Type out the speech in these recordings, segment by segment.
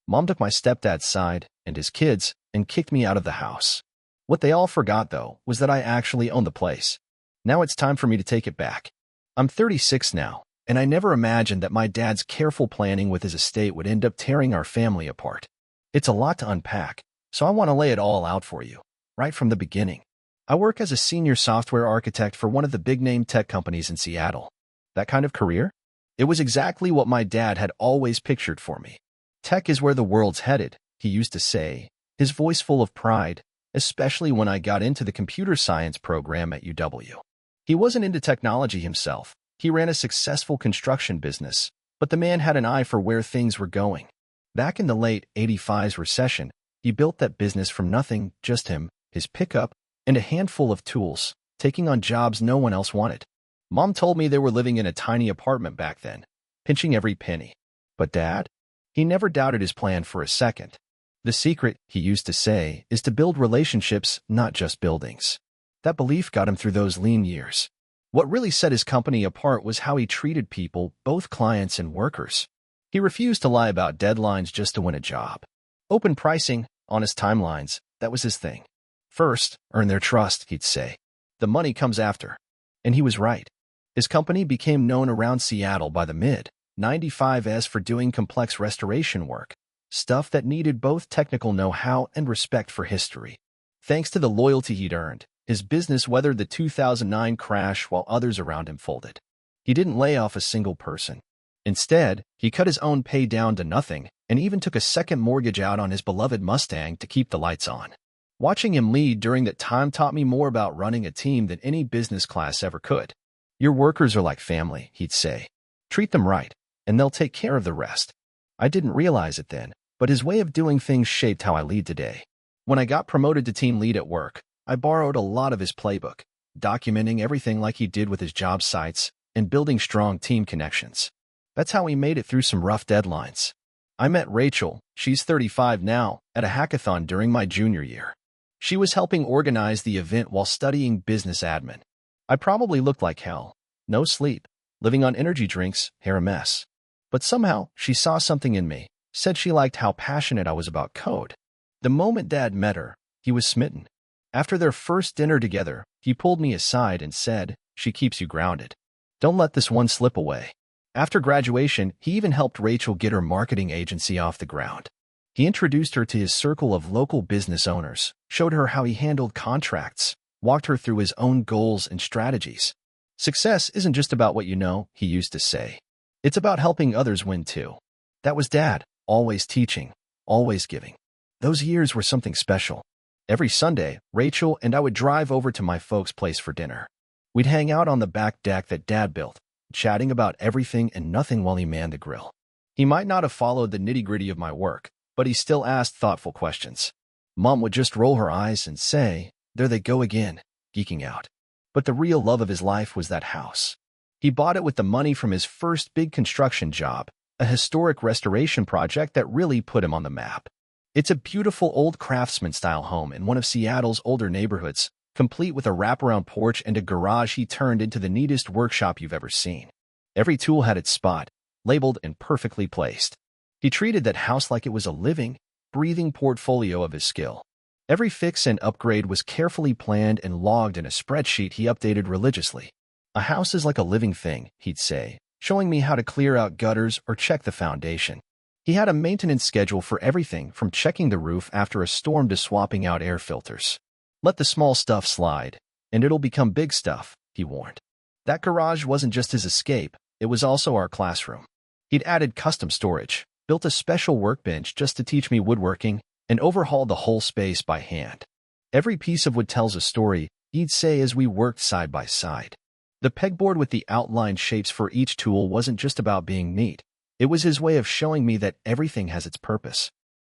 Mom took my stepdad's side and his kids and kicked me out of the house. What they all forgot, though, was that I actually owned the place. Now it's time for me to take it back. I'm 36 now, and I never imagined that my dad's careful planning with his estate would end up tearing our family apart. It's a lot to unpack, so I want to lay it all out for you, right from the beginning. I work as a senior software architect for one of the big-name tech companies in Seattle. That kind of career? It was exactly what my dad had always pictured for me. Tech is where the world's headed, he used to say, his voice full of pride, especially when I got into the computer science program at UW. He wasn't into technology himself. He ran a successful construction business, but the man had an eye for where things were going. Back in the late '85's recession, he built that business from nothing, just him, his pickup, and a handful of tools, taking on jobs no one else wanted. Mom told me they were living in a tiny apartment back then, pinching every penny. But Dad? He never doubted his plan for a second. The secret, he used to say, is to build relationships, not just buildings. That belief got him through those lean years. What really set his company apart was how he treated people, both clients and workers. He refused to lie about deadlines just to win a job. Open pricing, honest timelines, that was his thing. First, earn their trust, he'd say. The money comes after. And he was right. His company became known around Seattle by the mid-'95s for doing complex restoration work, stuff that needed both technical know-how and respect for history. Thanks to the loyalty he'd earned, his business weathered the 2009 crash while others around him folded. He didn't lay off a single person. Instead, he cut his own pay down to nothing and even took a second mortgage out on his beloved Mustang to keep the lights on. Watching him lead during that time taught me more about running a team than any business class ever could. Your workers are like family, he'd say. Treat them right, and they'll take care of the rest. I didn't realize it then, but his way of doing things shaped how I lead today. When I got promoted to team lead at work, I borrowed a lot of his playbook, documenting everything like he did with his job sites and building strong team connections. That's how he made it through some rough deadlines. I met Rachel, she's 35 now, at a hackathon during my junior year. She was helping organize the event while studying business admin. I probably looked like hell. No sleep, living on energy drinks, hair a mess. But somehow, she saw something in me, said she liked how passionate I was about code. The moment Dad met her, he was smitten. After their first dinner together, he pulled me aside and said, "She keeps you grounded. Don't let this one slip away." After graduation, he even helped Rachel get her marketing agency off the ground. He introduced her to his circle of local business owners, showed her how he handled contracts, walked her through his own goals and strategies. Success isn't just about what you know, he used to say. It's about helping others win too. That was Dad, always teaching, always giving. Those years were something special. Every Sunday, Rachel and I would drive over to my folks' place for dinner. We'd hang out on the back deck that Dad built, chatting about everything and nothing while he manned the grill. He might not have followed the nitty-gritty of my work, but he still asked thoughtful questions. Mom would just roll her eyes and say, "There they go again, geeking out." But the real love of his life was that house. He bought it with the money from his first big construction job, a historic restoration project that really put him on the map. It's a beautiful old craftsman-style home in one of Seattle's older neighborhoods, complete with a wraparound porch and a garage he turned into the neatest workshop you've ever seen. Every tool had its spot, labeled and perfectly placed. He treated that house like it was a living, breathing portfolio of his skill. Every fix and upgrade was carefully planned and logged in a spreadsheet he updated religiously. "A house is like a living thing," he'd say, showing me how to clear out gutters or check the foundation. He had a maintenance schedule for everything from checking the roof after a storm to swapping out air filters. "Let the small stuff slide, and it'll become big stuff," he warned. That garage wasn't just his escape, it was also our classroom. He'd added custom storage, built a special workbench just to teach me woodworking, and overhauled the whole space by hand. "Every piece of wood tells a story," he'd say as we worked side by side. The pegboard with the outlined shapes for each tool wasn't just about being neat. It was his way of showing me that everything has its purpose.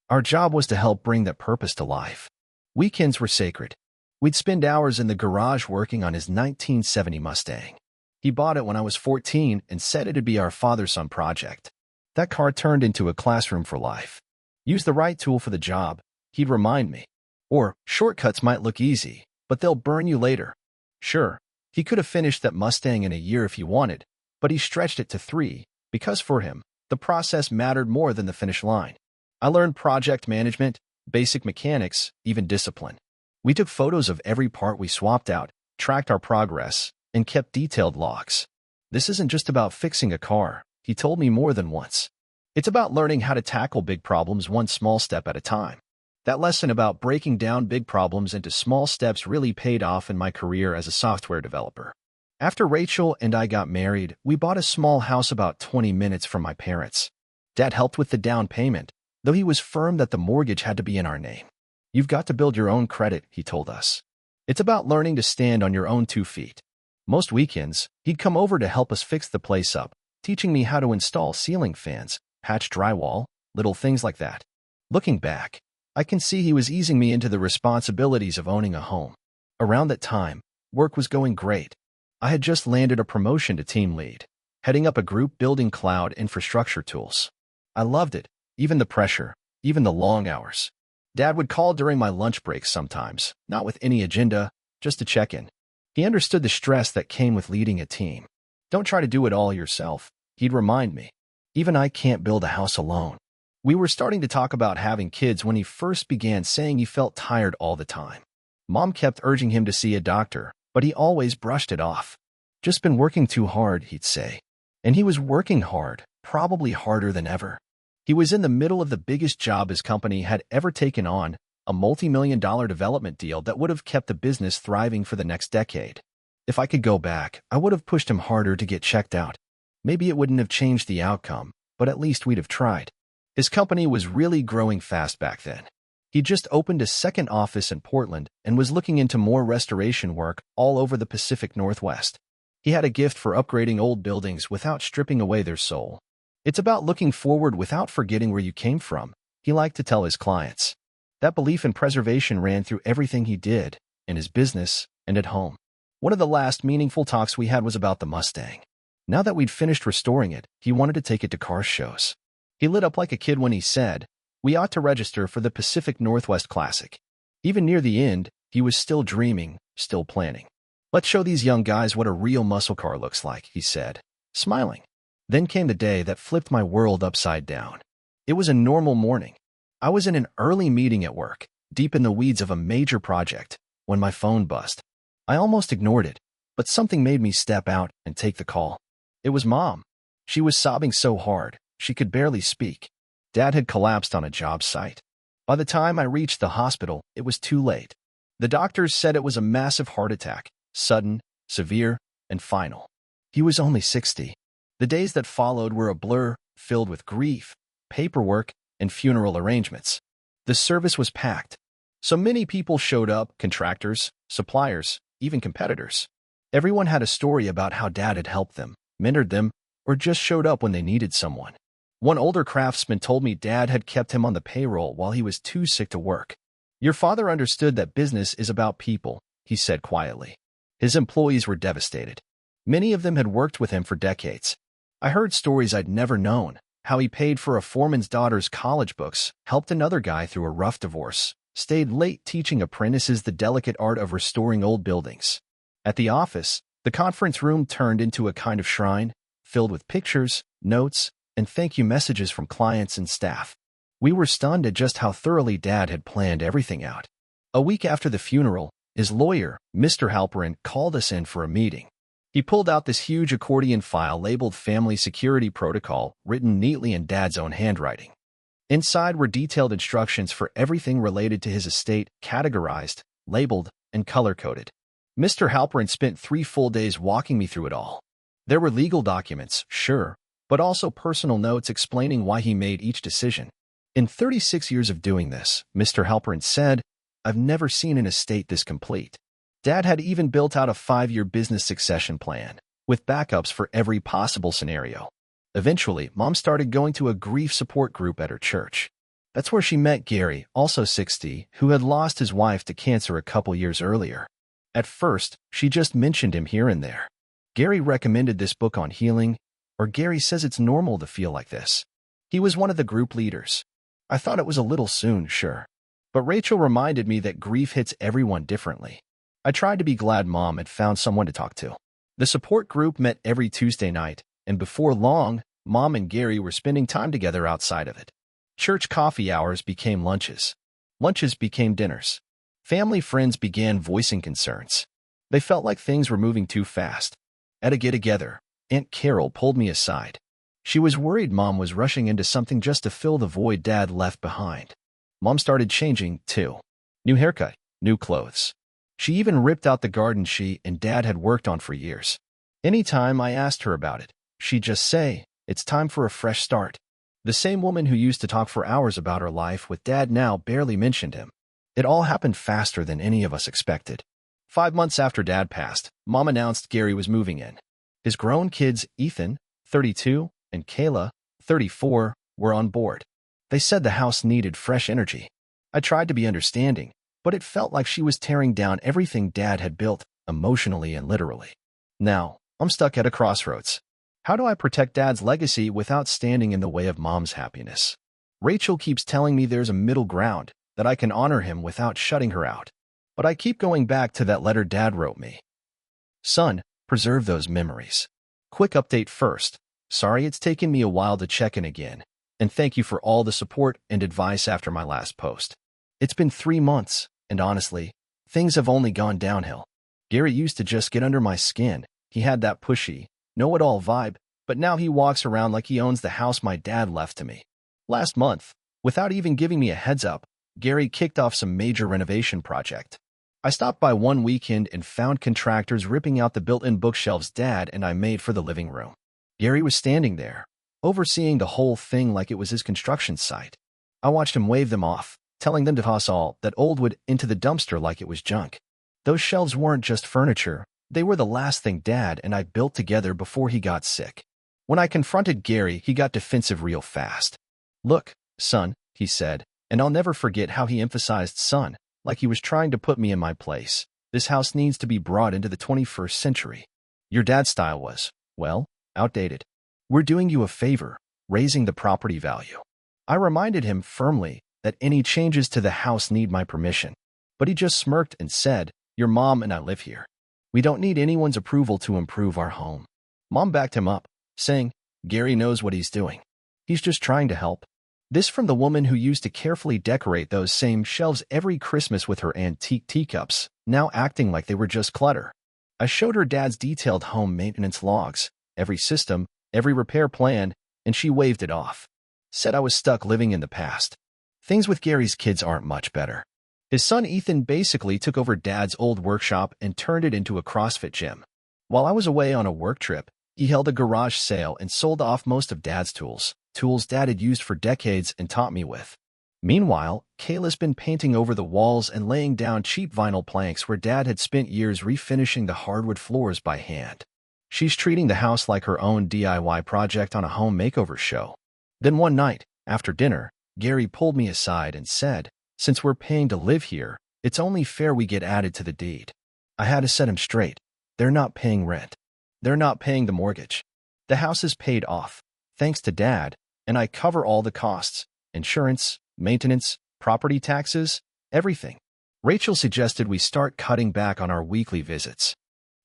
Our job was to help bring that purpose to life. Weekends were sacred. We'd spend hours in the garage working on his 1970 Mustang. He bought it when I was 14 and said it'd be our father-son project. That car turned into a classroom for life. Use the right tool for the job, he'd remind me. Or, shortcuts might look easy, but they'll burn you later. Sure, he could have finished that Mustang in a year if he wanted, but he stretched it to 3, because for him, the process mattered more than the finish line. I learned project management, basic mechanics, even discipline. We took photos of every part we swapped out, tracked our progress, and kept detailed logs. This isn't just about fixing a car, he told me more than once. It's about learning how to tackle big problems one small step at a time. That lesson about breaking down big problems into small steps really paid off in my career as a software developer. After Rachel and I got married, we bought a small house about 20 minutes from my parents. Dad helped with the down payment, though he was firm that the mortgage had to be in our name. You've got to build your own credit, he told us. It's about learning to stand on your own 2 feet. Most weekends, he'd come over to help us fix the place up, teaching me how to install ceiling fans, patch drywall, little things like that. Looking back, I can see he was easing me into the responsibilities of owning a home. Around that time, work was going great. I had just landed a promotion to team lead, heading up a group building cloud infrastructure tools. I loved it, even the pressure, even the long hours. Dad would call during my lunch breaks sometimes, not with any agenda, just to check in. He understood the stress that came with leading a team. Don't try to do it all yourself, he'd remind me. Even I can't build a house alone. We were starting to talk about having kids when he first began saying he felt tired all the time. Mom kept urging him to see a doctor, but he always brushed it off. Just been working too hard, he'd say. And he was working hard, probably harder than ever. He was in the middle of the biggest job his company had ever taken on, a multi-million-dollar development deal that would have kept the business thriving for the next decade. If I could go back, I would have pushed him harder to get checked out. Maybe it wouldn't have changed the outcome, but at least we'd have tried. His company was really growing fast back then. He just opened a second office in Portland and was looking into more restoration work all over the Pacific Northwest. He had a gift for upgrading old buildings without stripping away their soul. It's about looking forward without forgetting where you came from, he liked to tell his clients. That belief in preservation ran through everything he did, in his business and at home. One of the last meaningful talks we had was about the Mustang. Now that we'd finished restoring it, he wanted to take it to car shows. He lit up like a kid when he said, "We ought to register for the Pacific Northwest Classic." Even near the end, he was still dreaming, still planning. "Let's show these young guys what a real muscle car looks like," he said, smiling. Then came the day that flipped my world upside down. It was a normal morning. I was in an early meeting at work, deep in the weeds of a major project, when my phone buzzed. I almost ignored it, but something made me step out and take the call. It was Mom. She was sobbing so hard, she could barely speak. Dad had collapsed on a job site. By the time I reached the hospital, it was too late. The doctors said it was a massive heart attack, sudden, severe, and final. He was only 60. The days that followed were a blur, filled with grief, paperwork, and funeral arrangements. The service was packed. So many people showed up, contractors, suppliers, even competitors. Everyone had a story about how Dad had helped them, mentored them, or just showed up when they needed someone. One older craftsman told me Dad had kept him on the payroll while he was too sick to work. "Your father understood that business is about people," he said quietly. His employees were devastated. Many of them had worked with him for decades. I heard stories I'd never known, how he paid for a foreman's daughter's college books, helped another guy through a rough divorce, stayed late teaching apprentices the delicate art of restoring old buildings. At the office, the conference room turned into a kind of shrine, filled with pictures, notes, and thank you messages from clients and staff. We were stunned at just how thoroughly Dad had planned everything out. A week after the funeral, his lawyer, Mr. Halperin, called us in for a meeting. He pulled out this huge accordion file labeled Family Security Protocol, written neatly in Dad's own handwriting. Inside were detailed instructions for everything related to his estate, categorized, labeled, and color-coded. Mr. Halperin spent 3 full days walking me through it all. There were legal documents, sure, but also personal notes explaining why he made each decision. In 36 years of doing this, Mr. Halperin said, "I've never seen an estate this complete." Dad had even built out a 5-year business succession plan, with backups for every possible scenario. Eventually, Mom started going to a grief support group at her church. That's where she met Gary, also 60, who had lost his wife to cancer a couple years earlier. At first, she just mentioned him here and there. Gary recommended this book on healing, or Gary says it's normal to feel like this. He was one of the group leaders. I thought it was a little soon, sure. But Rachel reminded me that grief hits everyone differently. I tried to be glad Mom had found someone to talk to. The support group met every Tuesday night, and before long, Mom and Gary were spending time together outside of it. Church coffee hours became lunches. Lunches became dinners. Family friends began voicing concerns. They felt like things were moving too fast. At a get-together, Aunt Carol pulled me aside. She was worried Mom was rushing into something just to fill the void Dad left behind. Mom started changing, too. New haircut, new clothes. She even ripped out the garden she and Dad had worked on for years. Anytime I asked her about it, she'd just say, "It's time for a fresh start." The same woman who used to talk for hours about her life with Dad now barely mentioned him. It all happened faster than any of us expected. 5 months after Dad passed, Mom announced Gary was moving in. His grown kids, Ethan, 32, and Kayla, 34, were on board. They said the house needed fresh energy. I tried to be understanding, but it felt like she was tearing down everything Dad had built, emotionally and literally. Now, I'm stuck at a crossroads. How do I protect Dad's legacy without standing in the way of Mom's happiness? Rachel keeps telling me there's a middle ground, that I can honor him without shutting her out. But I keep going back to that letter Dad wrote me. Son, preserve those memories. Quick update first. Sorry it's taken me a while to check in again, and thank you for all the support and advice after my last post. It's been 3 months, and honestly, things have only gone downhill. Gary used to just get under my skin. He had that pushy, know-it-all vibe, but now he walks around like he owns the house my dad left to me. Last month, without even giving me a heads up, Gary kicked off some major renovation project. I stopped by one weekend and found contractors ripping out the built-in bookshelves Dad and I made for the living room. Gary was standing there, overseeing the whole thing like it was his construction site. I watched him wave them off, telling them to toss all that old wood into the dumpster like it was junk. Those shelves weren't just furniture, they were the last thing Dad and I built together before he got sick. When I confronted Gary, he got defensive real fast. "Look, son," he said, and I'll never forget how he emphasized son, like he was trying to put me in my place. "This house needs to be brought into the 21st century. Your dad's style was, well, outdated. We're doing you a favor, raising the property value." I reminded him firmly that any changes to the house need my permission, but he just smirked and said, "Your mom and I live here. We don't need anyone's approval to improve our home." Mom backed him up, saying, "Gary knows what he's doing. He's just trying to help." This from the woman who used to carefully decorate those same shelves every Christmas with her antique teacups, now acting like they were just clutter. I showed her Dad's detailed home maintenance logs, every system, every repair plan, and she waved it off. Said I was stuck living in the past. Things with Gary's kids aren't much better. His son Ethan basically took over Dad's old workshop and turned it into a CrossFit gym. While I was away on a work trip, he held a garage sale and sold off most of Dad's tools Dad had used for decades and taught me with. Meanwhile, Kayla's been painting over the walls and laying down cheap vinyl planks where Dad had spent years refinishing the hardwood floors by hand. She's treating the house like her own DIY project on a home makeover show. Then one night, after dinner, Gary pulled me aside and said, "Since we're paying to live here, it's only fair we get added to the deed." I had to set him straight. They're not paying rent. They're not paying the mortgage. The house is paid off, thanks to Dad, and I cover all the costs: insurance, maintenance, property taxes, everything. Rachel suggested we start cutting back on our weekly visits.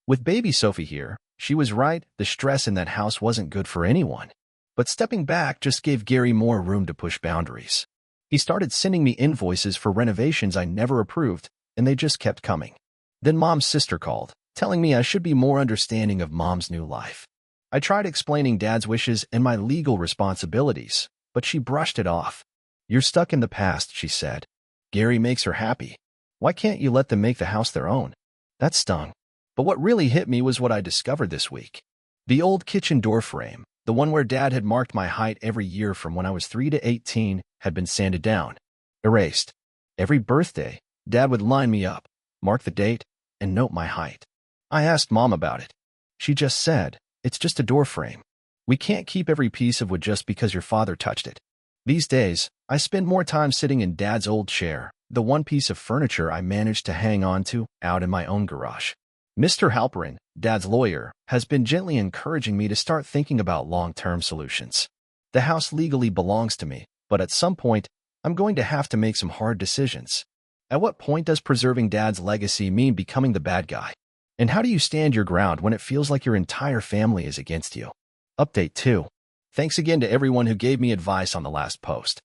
With baby Sophie here, she was right, the stress in that house wasn't good for anyone. But stepping back just gave Gary more room to push boundaries. He started sending me invoices for renovations I never approved, and they just kept coming. Then Mom's sister called, telling me I should be more understanding of Mom's new life. I tried explaining Dad's wishes and my legal responsibilities, but she brushed it off. "You're stuck in the past," she said. "Gary makes her happy. Why can't you let them make the house their own?" That stung. But what really hit me was what I discovered this week. The old kitchen door frame, the one where Dad had marked my height every year from when I was 3 to 18, had been sanded down, erased. Every birthday, Dad would line me up, mark the date, and note my height. I asked Mom about it. She just said, "It's just a door frame. We can't keep every piece of wood just because your father touched it." These days, I spend more time sitting in Dad's old chair, the one piece of furniture I managed to hang on to, out in my own garage. Mr. Halperin, Dad's lawyer, has been gently encouraging me to start thinking about long-term solutions. The house legally belongs to me, but at some point, I'm going to have to make some hard decisions. At what point does preserving Dad's legacy mean becoming the bad guy? And how do you stand your ground when it feels like your entire family is against you? Update 2. Thanks again to everyone who gave me advice on the last post.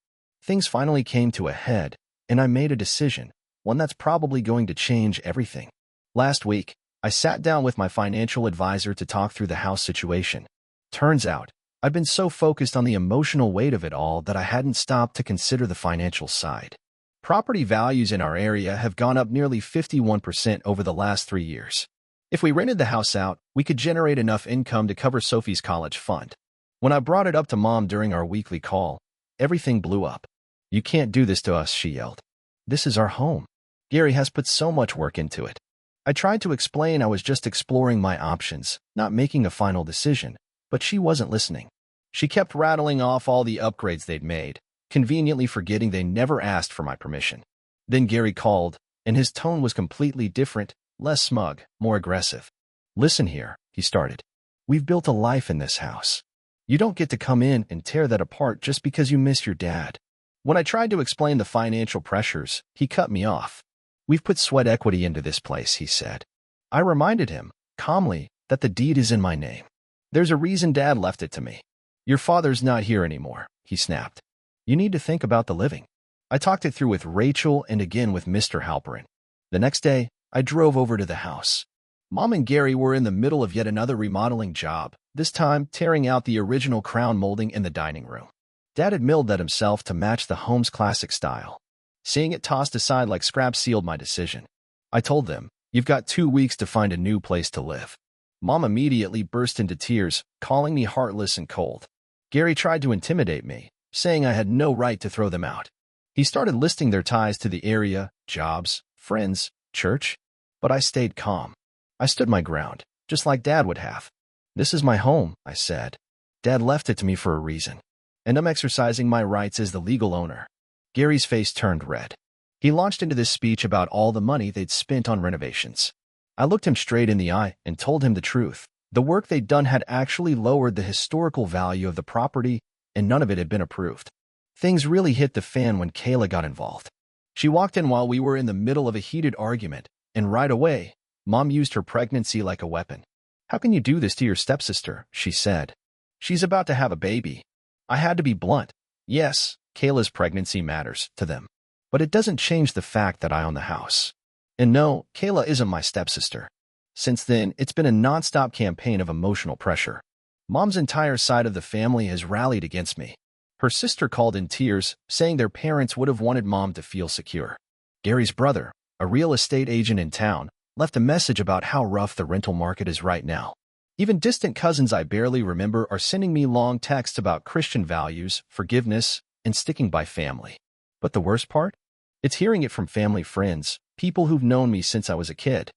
Things finally came to a head, and I made a decision, one that's probably going to change everything. Last week, I sat down with my financial advisor to talk through the house situation. Turns out, I've been so focused on the emotional weight of it all that I hadn't stopped to consider the financial side. Property values in our area have gone up nearly 51% over the last 3 years. If we rented the house out, we could generate enough income to cover Sophie's college fund. When I brought it up to Mom during our weekly call, everything blew up. "You can't do this to us," she yelled. "This is our home. Gary has put so much work into it." I tried to explain I was just exploring my options, not making a final decision, but she wasn't listening. She kept rattling off all the upgrades they'd made, conveniently forgetting they never asked for my permission. Then Gary called, and his tone was completely different, less smug, more aggressive. "Listen here," he started. "We've built a life in this house. You don't get to come in and tear that apart just because you miss your dad." When I tried to explain the financial pressures, he cut me off. "We've put sweat equity into this place," he said. I reminded him, calmly, that the deed is in my name. "There's a reason Dad left it to me. Your father's not here anymore," he snapped. "You need to think about the living." I talked it through with Rachel and again with Mr. Halperin. The next day, I drove over to the house. Mom and Gary were in the middle of yet another remodeling job, this time tearing out the original crown molding in the dining room. Dad had milled that himself to match the home's classic style. Seeing it tossed aside like scraps sealed my decision. I told them, "You've got 2 weeks to find a new place to live." Mom immediately burst into tears, calling me heartless and cold. Gary tried to intimidate me, saying I had no right to throw them out. He started listing their ties to the area, jobs, friends, church. But I stayed calm. I stood my ground, just like Dad would have. "This is my home," I said. "Dad left it to me for a reason, and I'm exercising my rights as the legal owner." Gary's face turned red. He launched into this speech about all the money they'd spent on renovations. I looked him straight in the eye and told him the truth. The work they'd done had actually lowered the historical value of the property, and none of it had been approved. Things really hit the fan when Kayla got involved. She walked in while we were in the middle of a heated argument, and right away, Mom used her pregnancy like a weapon. "How can you do this to your stepsister?" she said. "She's about to have a baby." I had to be blunt. Yes, Kayla's pregnancy matters to them, but it doesn't change the fact that I own the house. And no, Kayla isn't my stepsister. Since then, it's been a nonstop campaign of emotional pressure. Mom's entire side of the family has rallied against me. Her sister called in tears, saying their parents would have wanted Mom to feel secure. Gary's brother, a real estate agent in town, left a message about how rough the rental market is right now. Even distant cousins I barely remember are sending me long texts about Christian values, forgiveness, and sticking by family. But the worst part? It's hearing it from family friends, people who've known me since I was a kid.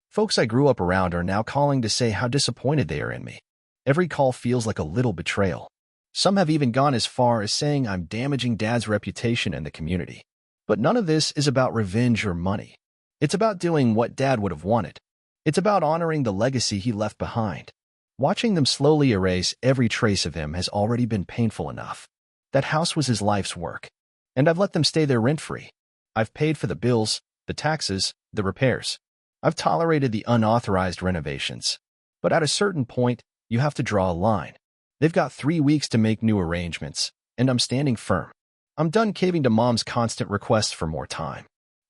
Folks I grew up around are now calling to say how disappointed they are in me. Every call feels like a little betrayal. Some have even gone as far as saying I'm damaging Dad's reputation in the community. But none of this is about revenge or money. It's about doing what Dad would have wanted. It's about honoring the legacy he left behind. Watching them slowly erase every trace of him has already been painful enough. That house was his life's work, and I've let them stay there rent-free. I've paid for the bills, the taxes, the repairs. I've tolerated the unauthorized renovations. But at a certain point, you have to draw a line. They've got 3 weeks to make new arrangements, and I'm standing firm. I'm done caving to Mom's constant requests for more time.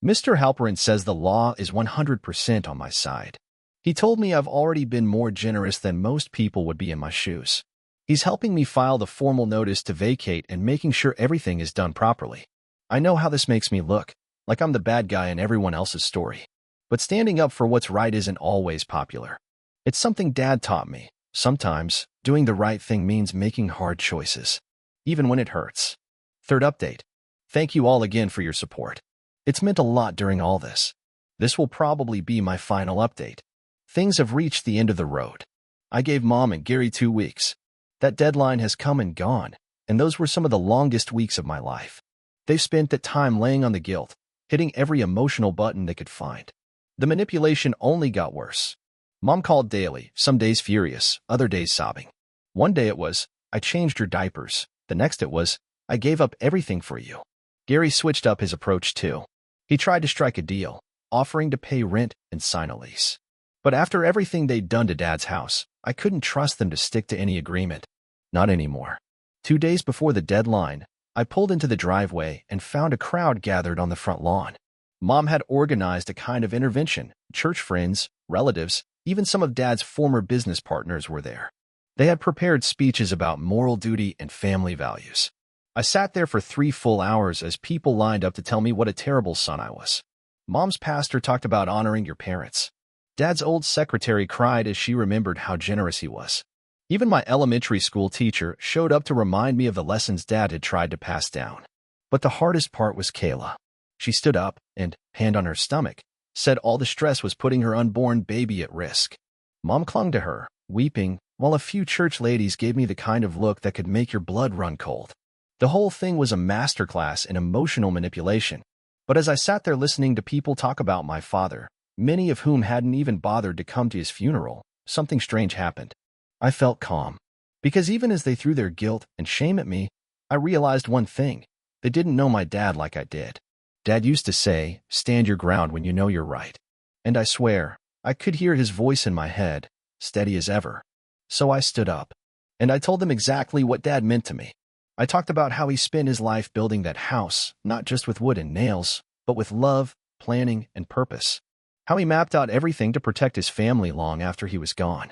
Mr. Halperin says the law is 100% on my side. He told me I've already been more generous than most people would be in my shoes. He's helping me file the formal notice to vacate and making sure everything is done properly. I know how this makes me look, like I'm the bad guy in everyone else's story. But standing up for what's right isn't always popular. It's something Dad taught me. Sometimes, doing the right thing means making hard choices, even when it hurts. Third update. Thank you all again for your support. It's meant a lot during all this. This will probably be my final update. Things have reached the end of the road. I gave Mom and Gary 2 weeks. That deadline has come and gone, and those were some of the longest weeks of my life. They've spent that time laying on the guilt, hitting every emotional button they could find. The manipulation only got worse. Mom called daily, some days furious, other days sobbing. One day it was, "I changed your diapers." The next it was, "I gave up everything for you." Gary switched up his approach too. He tried to strike a deal, offering to pay rent and sign a lease. But after everything they'd done to Dad's house, I couldn't trust them to stick to any agreement. Not anymore. 2 days before the deadline, I pulled into the driveway and found a crowd gathered on the front lawn. Mom had organized a kind of intervention. Church friends, relatives, even some of Dad's former business partners were there. They had prepared speeches about moral duty and family values. I sat there for 3 full hours as people lined up to tell me what a terrible son I was. Mom's pastor talked about honoring your parents. Dad's old secretary cried as she remembered how generous he was. Even my elementary school teacher showed up to remind me of the lessons Dad had tried to pass down. But the hardest part was Kayla. She stood up and, hand on her stomach, said all the stress was putting her unborn baby at risk. Mom clung to her, weeping, while a few church ladies gave me the kind of look that could make your blood run cold. The whole thing was a masterclass in emotional manipulation. But as I sat there listening to people talk about my father, many of whom hadn't even bothered to come to his funeral, something strange happened. I felt calm. Because even as they threw their guilt and shame at me, I realized one thing. They didn't know my dad like I did. Dad used to say, "Stand your ground when you know you're right." And I swear, I could hear his voice in my head, steady as ever. So I stood up. And I told them exactly what Dad meant to me. I talked about how he spent his life building that house, not just with wood and nails, but with love, planning, and purpose. How he mapped out everything to protect his family long after he was gone.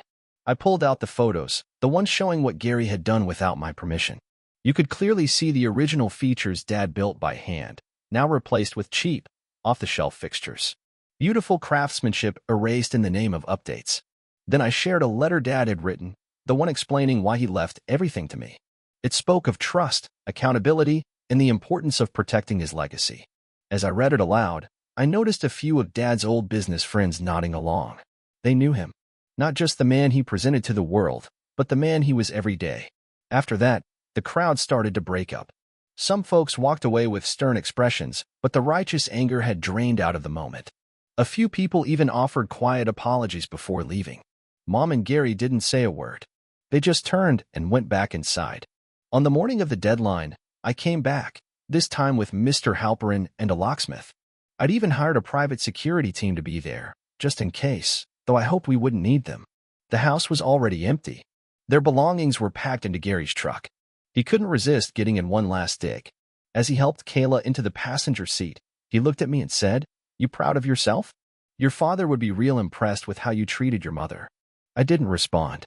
I pulled out the photos, the ones showing what Gary had done without my permission. You could clearly see the original features Dad built by hand, now replaced with cheap, off-the-shelf fixtures. Beautiful craftsmanship erased in the name of updates. Then I shared a letter Dad had written, the one explaining why he left everything to me. It spoke of trust, accountability, and the importance of protecting his legacy. As I read it aloud, I noticed a few of Dad's old business friends nodding along. They knew him. Not just the man he presented to the world, but the man he was every day. After that, the crowd started to break up. Some folks walked away with stern expressions, but the righteous anger had drained out of the moment. A few people even offered quiet apologies before leaving. Mom and Gary didn't say a word. They just turned and went back inside. On the morning of the deadline, I came back, this time with Mr. Halperin and a locksmith. I'd even hired a private security team to be there, just in case, though I hoped we wouldn't need them. The house was already empty. Their belongings were packed into Gary's truck. He couldn't resist getting in one last dig. As he helped Kayla into the passenger seat, he looked at me and said, "You proud of yourself? Your father would be real impressed with how you treated your mother." I didn't respond,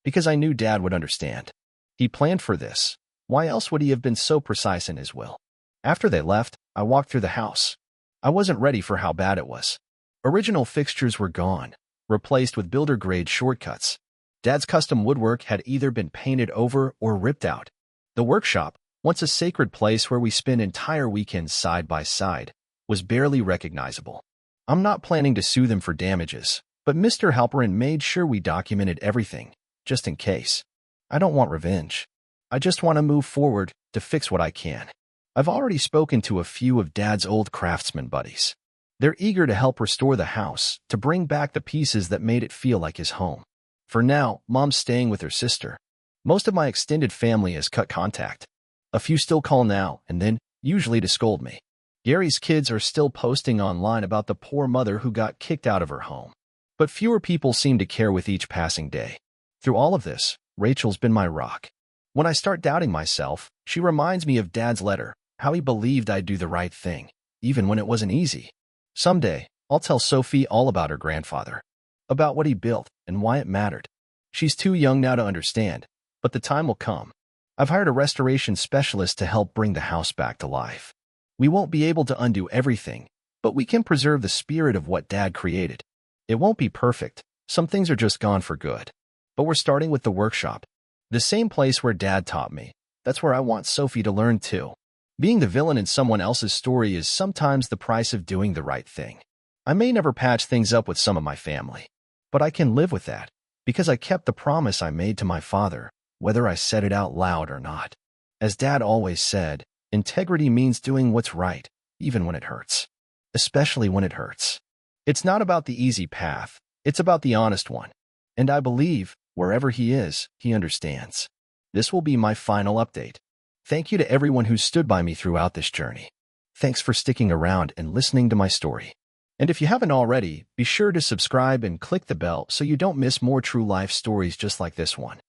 because I knew Dad would understand. He planned for this. Why else would he have been so precise in his will? After they left, I walked through the house. I wasn't ready for how bad it was. Original fixtures were gone, replaced with builder-grade shortcuts. Dad's custom woodwork had either been painted over or ripped out. The workshop, once a sacred place where we spent entire weekends side by side, was barely recognizable. I'm not planning to sue them for damages, but Mr. Halperin made sure we documented everything, just in case. I don't want revenge. I just want to move forward to fix what I can. I've already spoken to a few of Dad's old craftsman buddies. They're eager to help restore the house, to bring back the pieces that made it feel like his home. For now, Mom's staying with her sister. Most of my extended family has cut contact. A few still call now and then, usually to scold me. Gary's kids are still posting online about the poor mother who got kicked out of her home. But fewer people seem to care with each passing day. Through all of this, Rachel's been my rock. When I start doubting myself, she reminds me of Dad's letter, how he believed I'd do the right thing, even when it wasn't easy. Someday, I'll tell Sophie all about her grandfather, about what he built and why it mattered. She's too young now to understand, but the time will come. I've hired a restoration specialist to help bring the house back to life. We won't be able to undo everything, but we can preserve the spirit of what Dad created. It won't be perfect. Some things are just gone for good. But we're starting with the workshop. The same place where Dad taught me. That's where I want Sophie to learn too. Being the villain in someone else's story is sometimes the price of doing the right thing. I may never patch things up with some of my family, but I can live with that because I kept the promise I made to my father, whether I said it out loud or not. As Dad always said, integrity means doing what's right, even when it hurts. Especially when it hurts. It's not about the easy path, it's about the honest one. And I believe, wherever he is, he understands. This will be my final update. Thank you to everyone who stood by me throughout this journey. Thanks for sticking around and listening to my story. And if you haven't already, be sure to subscribe and click the bell so you don't miss more true life stories just like this one.